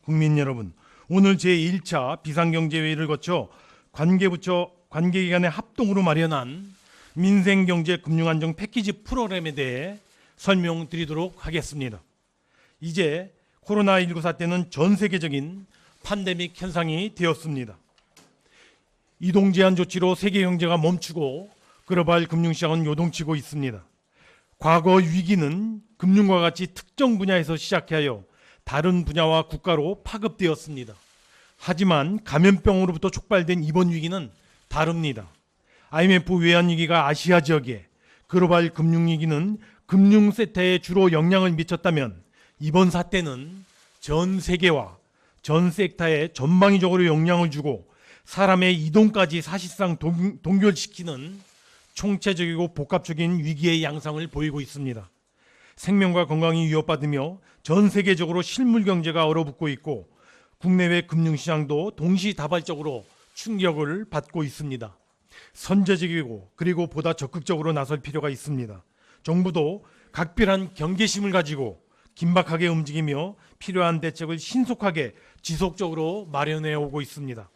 국민 여러분, 오늘 제1차 비상경제회의를 거쳐 관계부처, 관계기관의 합동으로 마련한 민생경제금융안정 패키지 프로그램에 대해 설명드리도록 하겠습니다. 이제 코로나19 사태는 전 세계적인 팬데믹 현상이 되었습니다. 이동 제한 조치로 세계 경제가 멈추고 글로벌 금융시장은 요동치고 있습니다. 과거 위기는 금융과 같이 특정 분야에서 시작하여 다른 분야와 국가로 파급되었습니다. 하지만 감염병으로부터 촉발된 이번 위기는 다릅니다. IMF 외환위기가 아시아 지역에, 글로벌 금융위기는 금융 섹터에 주로 영향을 미쳤다면 이번 사태는 전 세계와 전 섹터에 전방위적으로 영향을 주고 사람의 이동까지 사실상 동결시키는 총체적이고 복합적인 위기의 양상을 보이고 있습니다. 생명과 건강이 위협받으며 전 세계적으로 실물 경제가 얼어붙고 있고 국내외 금융시장도 동시다발적으로 충격을 받고 있습니다. 선제적이고 그리고 보다 적극적으로 나설 필요가 있습니다. 정부도 각별한 경계심을 가지고 긴박하게 움직이며 필요한 대책을 신속하게 지속적으로 마련해 오고 있습니다.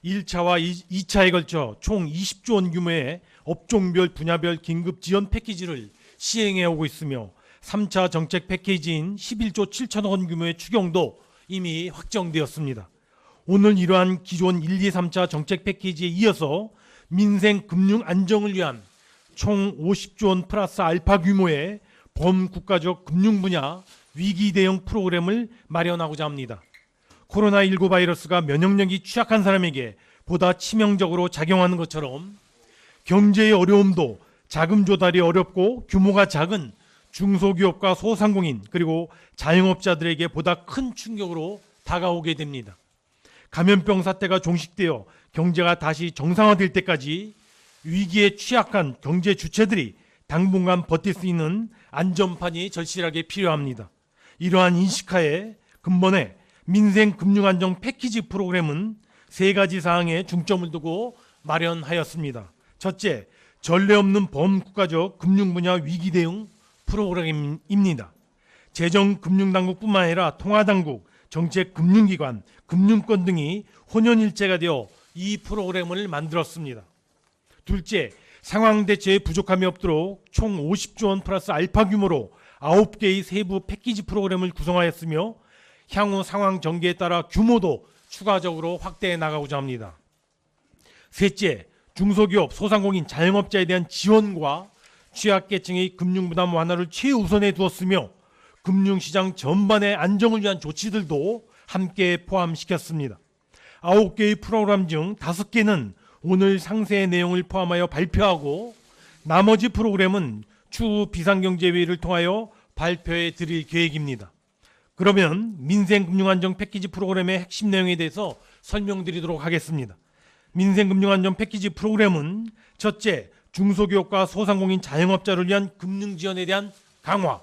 1차와 2차에 걸쳐 총 20조 원 규모의 업종별 분야별 긴급 지원 패키지를 시행해 오고 있으며 3차 정책 패키지인 11조 7천억 원 규모의 추경도 이미 확정되었습니다. 오늘 이러한 기존 1, 2, 3차 정책 패키지에 이어서 민생 금융 안정을 위한 총 50조 원 플러스 알파 규모의 범국가적 금융 분야 위기 대응 프로그램을 마련하고자 합니다. 코로나19 바이러스가 면역력이 취약한 사람에게 보다 치명적으로 작용하는 것처럼 경제의 어려움도 자금 조달이 어렵고 규모가 작은 중소기업과 소상공인 그리고 자영업자들에게 보다 큰 충격으로 다가오게 됩니다. 감염병 사태가 종식되어 경제가 다시 정상화될 때까지 위기에 취약한 경제 주체들이 당분간 버틸 수 있는 안전판이 절실하게 필요합니다. 이러한 인식하에 근본에 민생금융안정 패키지 프로그램은 세 가지 사항에 중점을 두고 마련하였습니다. 첫째, 전례 없는 범국가적 금융 분야 위기 대응 프로그램입니다. 재정금융당국뿐만 아니라 통화당국, 정책금융기관, 금융권 등이 혼연일체가 되어 이 프로그램을 만들었습니다. 둘째, 상황 대처에 부족함이 없도록 총 50조 원 플러스 알파 규모로 9개의 세부 패키지 프로그램을 구성하였으며 향후 상황 전개에 따라 규모도 추가적으로 확대해 나가고자 합니다. 셋째, 중소기업, 소상공인, 자영업자에 대한 지원과 취약계층의 금융부담 완화를 최우선에 두었으며 금융시장 전반의 안정을 위한 조치들도 함께 포함시켰습니다. 9개의 프로그램 중 5개는 오늘 상세의 내용을 포함하여 발표하고 나머지 프로그램은 추후 비상경제회의를 통하여 발표해 드릴 계획입니다. 그러면 민생금융안정 패키지 프로그램의 핵심 내용에 대해서 설명드리도록 하겠습니다. 민생금융안정 패키지 프로그램은 첫째, 중소기업과 소상공인 자영업자를 위한 금융지원에 대한 강화,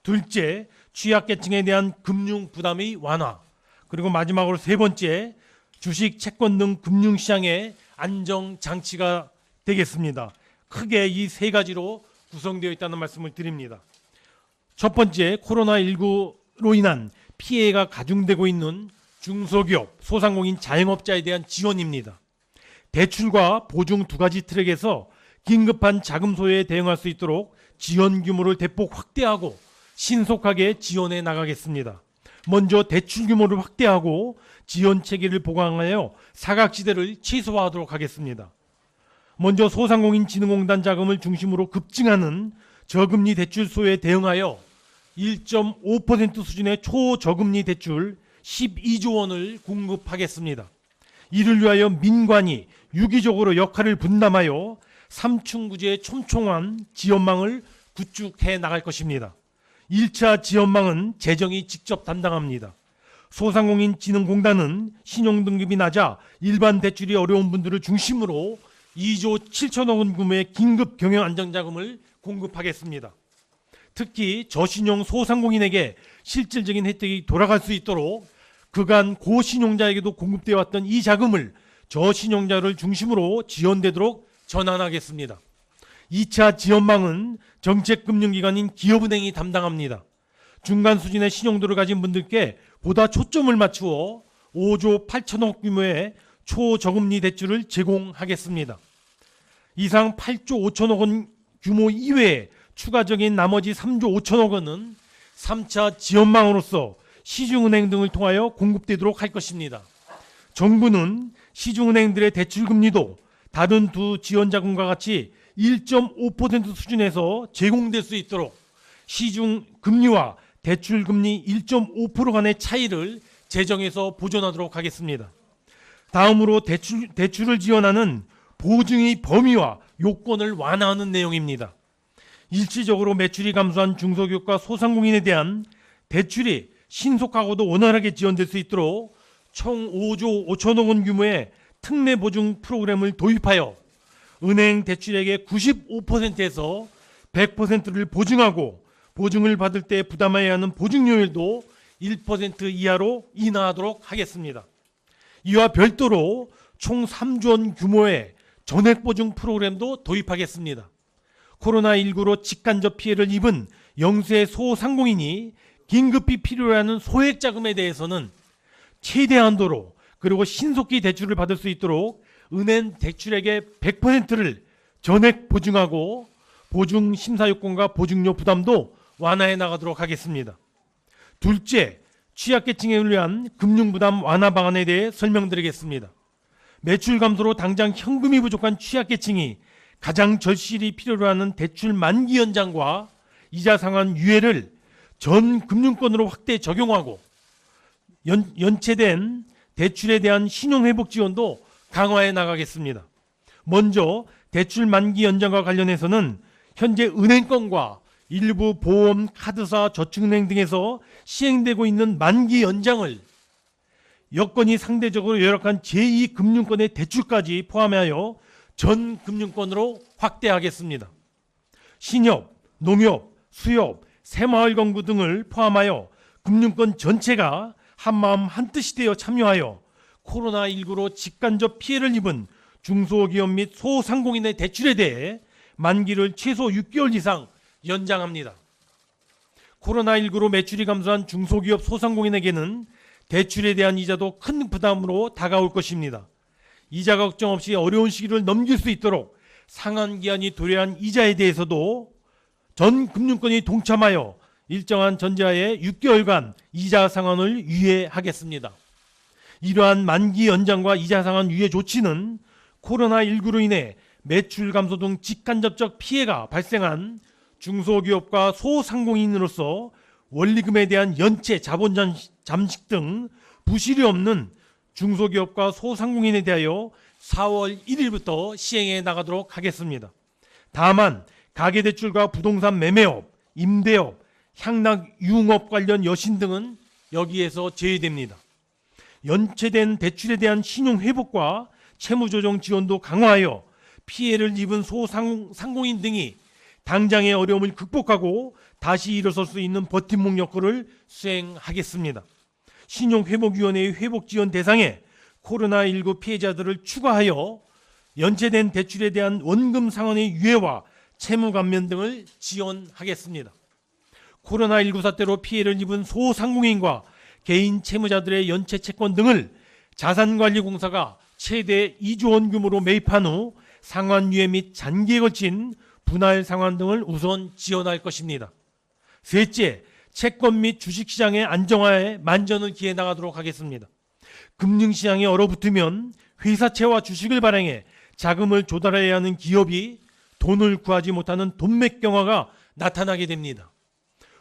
둘째, 취약계층에 대한 금융부담의 완화, 그리고 마지막으로 세 번째, 주식, 채권 등 금융시장의 안정장치가 되겠습니다. 크게 이 세 가지로 구성되어 있다는 말씀을 드립니다. 첫 번째, 코로나19로 인한 피해가 가중되고 있는 중소기업, 소상공인, 자영업자에 대한 지원입니다. 대출과 보증 두 가지 트랙에서 긴급한 자금 소요에 대응할 수 있도록 지원 규모를 대폭 확대하고 신속하게 지원해 나가겠습니다. 먼저 대출 규모를 확대하고 지원 체계를 보강하여 사각지대를 최소화하도록 하겠습니다. 먼저 소상공인진흥공단 자금을 중심으로 급증하는 저금리 대출 소요에 대응하여 1.5% 수준의 초저금리 대출 12조 원을 공급하겠습니다. 이를 위하여 민관이 유기적으로 역할을 분담하여 삼층구제의 촘촘한 지원망을 구축해 나갈 것입니다. 1차 지원망은 재정이 직접 담당합니다. 소상공인진흥공단은 신용등급이 낮아 일반 대출이 어려운 분들을 중심으로 2조 7천억 원 규모의 긴급 경영 안정자금을 공급하겠습니다. 특히 저신용 소상공인에게 실질적인 혜택이 돌아갈 수 있도록 그간 고신용자에게도 공급되어 왔던 이 자금을 저신용자를 중심으로 지원되도록 전환하겠습니다. 2차 지원망은 정책금융기관인 기업은행이 담당합니다. 중간 수준의 신용도를 가진 분들께 보다 초점을 맞추어 5조 8천억 규모의 초저금리 대출을 제공하겠습니다. 이상 8조 5천억 원 규모 이외에 추가적인 나머지 3조 5천억 원은 3차 지원망으로서 시중은행 등을 통하여 공급되도록 할 것입니다. 정부는 시중은행들의 대출금리도 다른 두 지원자금과 같이 1.5% 수준에서 제공될 수 있도록 시중금리와 대출금리 1.5% 간의 차이를 제정해서 보존하도록 하겠습니다. 다음으로 대출을 지원하는 보증의 범위와 요건을 완화하는 내용입니다. 일시적으로 매출이 감소한 중소기업과 소상공인에 대한 대출이 신속하고도 원활하게 지원될 수 있도록 총 5조 5천억 원 규모의 특례 보증 프로그램을 도입하여 은행 대출액의 95%에서 100%를 보증하고 보증을 받을 때 부담해야 하는 보증료율도 1% 이하로 인하하도록 하겠습니다. 이와 별도로 총 3조 원 규모의 전액보증 프로그램도 도입하겠습니다. 코로나19로 직간접 피해를 입은 영세 소상공인이 긴급히 필요로 하는 소액자금에 대해서는 최대한도로 그리고 신속히 대출을 받을 수 있도록 은행 대출액의 100%를 전액 보증하고 보증 심사 요건과 보증료 부담도 완화해 나가도록 하겠습니다. 둘째, 취약계층에 위한 금융부담 완화 방안에 대해 설명드리겠습니다. 매출 감소로 당장 현금이 부족한 취약계층이 가장 절실히 필요로 하는 대출 만기 연장과 이자 상환 유예를 전 금융권으로 확대 적용하고 연체된 대출에 대한 신용회복 지원도 강화해 나가겠습니다. 먼저 대출 만기 연장과 관련해서는 현재 은행권과 일부 보험, 카드사, 저축은행 등에서 시행되고 있는 만기 연장을 여건이 상대적으로 열악한 제2금융권의 대출까지 포함하여 전 금융권으로 확대하겠습니다. 신협, 농협, 수협, 새마을건국 등을 포함하여 금융권 전체가 한마음 한뜻이 되어 참여하여 코로나19로 직간접 피해를 입은 중소기업 및 소상공인의 대출에 대해 만기를 최소 6개월 이상 연장합니다. 코로나19로 매출이 감소한 중소기업 소상공인에게는 대출에 대한 이자도 큰 부담으로 다가올 것입니다. 이자 걱정 없이 어려운 시기를 넘길 수 있도록 상환기한이 도래한 이자에 대해서도 전 금융권이 동참하여 일정한 전제하에 6개월간 이자 상환을 유예하겠습니다. 이러한 만기 연장과 이자 상환 유예 조치는 코로나19로 인해 매출 감소 등 직간접적 피해가 발생한 중소기업과 소상공인으로서 원리금에 대한 연체, 자본 잠식 등 부실이 없는 중소기업과 소상공인에 대하여 4월 1일부터 시행해 나가도록 하겠습니다. 다만 가계대출과 부동산 매매업, 임대업, 향락 유흥업 관련 여신 등은 여기에서 제외됩니다. 연체된 대출에 대한 신용회복과 채무조정 지원도 강화하여 피해를 입은 소상공인 등이 당장의 어려움을 극복하고 다시 일어설 수 있는 버팀목 역할을 수행하겠습니다. 신용회복위원회의 회복지원 대상에 코로나19 피해자들을 추가하여 연체된 대출에 대한 원금 상환의 유예와 채무 감면 등을 지원하겠습니다. 코로나19 사태로 피해를 입은 소상공인과 개인 채무자들의 연체 채권 등을 자산관리공사가 최대 2조 원 규모로 매입한 후 상환 유예 및 잔기에 걸친 분할 상환 등을 우선 지원할 것입니다. 셋째, 채권 및 주식시장의 안정화에 만전을 기해 나가도록 하겠습니다. 금융시장에 얼어붙으면 회사채와 주식을 발행해 자금을 조달해야 하는 기업이 돈을 구하지 못하는 돈맥 경화가 나타나게 됩니다.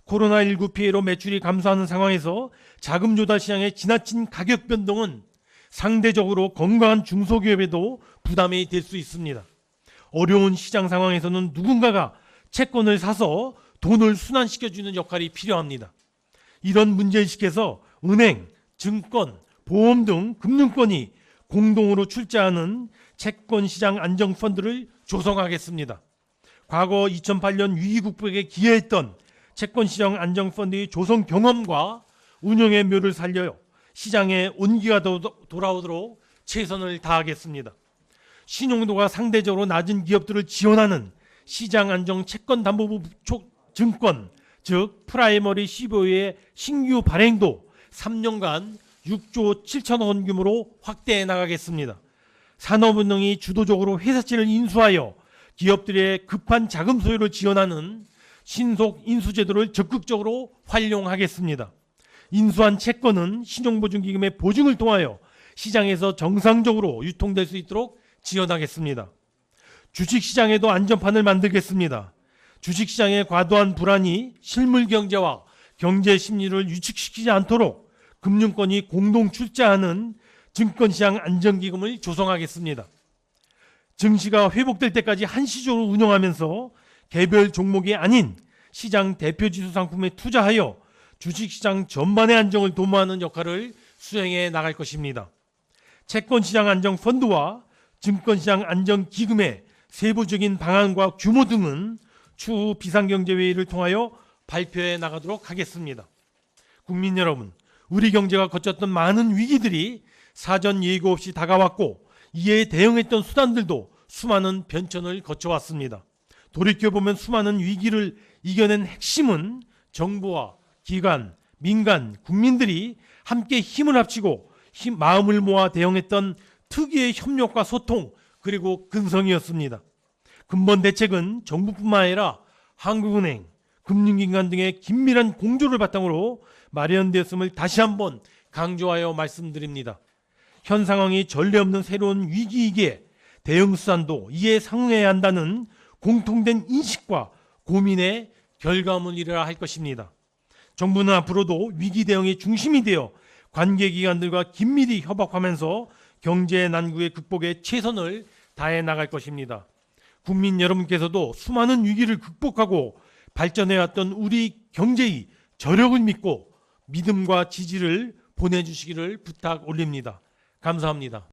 코로나19 피해로 매출이 감소하는 상황에서 자금 조달 시장의 지나친 가격 변동은 상대적으로 건강한 중소기업에도 부담이 될 수 있습니다. 어려운 시장 상황에서는 누군가가 채권을 사서 돈을 순환시켜주는 역할이 필요합니다. 이런 문제의식에서 은행, 증권, 보험 등 금융권이 공동으로 출자하는 채권시장 안정펀드를 조성하겠습니다. 과거 2008년 위기 극복에 기여했던 채권시장 안정펀드의 조성 경험과 운영의 묘를 살려 시장에 온기가 돌아오도록 최선을 다하겠습니다. 신용도가 상대적으로 낮은 기업들을 지원하는 시장안정 채권담보부 증권, 즉 프라이머리 CBO의 신규 발행도 3년간 6조 7천억 원 규모로 확대해 나가겠습니다. 산업은행이 주도적으로 회사채를 인수하여 기업들의 급한 자금 소요를 지원하는 신속 인수제도를 적극적으로 활용하겠습니다. 인수한 채권은 신용보증기금의 보증을 통하여 시장에서 정상적으로 유통될 수 있도록 지원하겠습니다. 주식시장에도 안전판을 만들겠습니다. 주식시장의 과도한 불안이 실물 경제와 경제 심리를 위축시키지 않도록 금융권이 공동 출자하는 증권시장 안전기금을 조성하겠습니다. 증시가 회복될 때까지 한시적으로 운영하면서 개별 종목이 아닌 시장 대표지수 상품에 투자하여 주식시장 전반의 안정을 도모하는 역할을 수행해 나갈 것입니다. 채권시장 안정펀드와 증권시장 안정기금의 세부적인 방안과 규모 등은 추후 비상경제회의를 통하여 발표해 나가도록 하겠습니다. 국민 여러분, 우리 경제가 거쳤던 많은 위기들이 사전 예고 없이 다가왔고 이에 대응했던 수단들도 수많은 변천을 거쳐왔습니다. 돌이켜보면 수많은 위기를 이겨낸 핵심은 정부와 기관, 민간, 국민들이 함께 힘을 합치고 마음을 모아 대응했던 특유의 협력과 소통 그리고 근성이었습니다. 근본 대책은 정부뿐만 아니라 한국은행, 금융기관 등의 긴밀한 공조를 바탕으로 마련되었음을 다시 한번 강조하여 말씀드립니다. 현 상황이 전례 없는 새로운 위기이기에 대응 수단도 이에 상응해야 한다는 공통된 인식과 고민의 결과물이라 할 것입니다. 정부는 앞으로도 위기 대응의 중심이 되어 관계기관들과 긴밀히 협업하면서 경제 난국의 극복에 최선을 다해 나갈 것입니다. 국민 여러분께서도 수많은 위기를 극복하고 발전해왔던 우리 경제의 저력을 믿고 믿음과 지지를 보내주시기를 부탁 올립니다. 감사합니다.